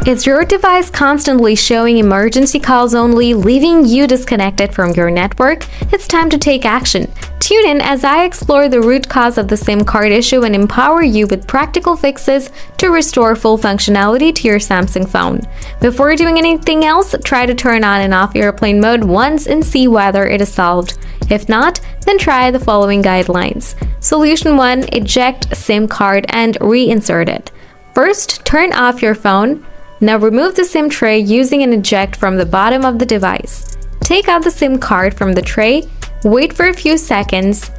Is your device constantly showing emergency calls only, leaving you disconnected from your network? It's time to take action. Tune in as I explore the root cause of the SIM card issue and empower you with practical fixes to restore full functionality to your Samsung phone. Before doing anything else, try to turn on and off airplane mode once and see whether it is solved. If not, then try the following guidelines. Solution 1. Eject SIM card and reinsert it. First, turn off your phone. Now remove the SIM tray using an eject from the bottom of the device. Take out the SIM card from the tray, wait for a few seconds.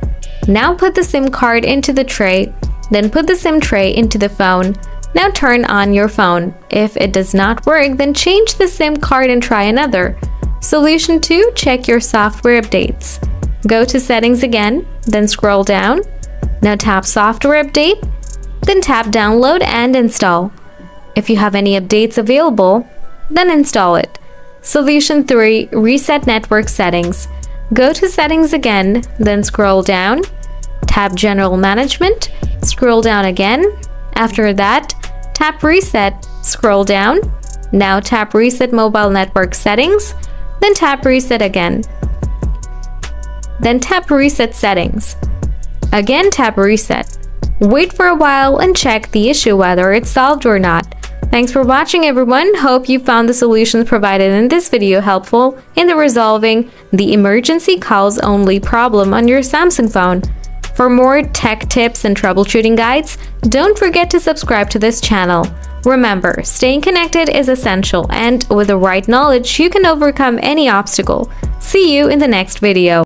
Now put the SIM card into the tray, then put the SIM tray into the phone. Now turn on your phone. If it does not work, then change the SIM card and try another. Solution 2. Check your software updates. Go to Settings again, then scroll down. Now tap Software Update, then tap Download and Install. If you have any updates available, then install it. Solution 3. Reset network settings. Go to Settings again, then scroll down. Tap General Management, scroll down again. After that, tap Reset, scroll down. Now tap Reset Mobile Network Settings, then tap Reset again. Then tap Reset Settings. Again tap Reset. Wait for a while and check the issue whether it's solved or not. Thanks for watching, everyone. Hope you found the solutions provided in this video helpful in resolving the emergency calls only problem on your Samsung phone. For more tech tips and troubleshooting guides, don't forget to subscribe to this channel. Remember, staying connected is essential, and with the right knowledge, you can overcome any obstacle. See you in the next video.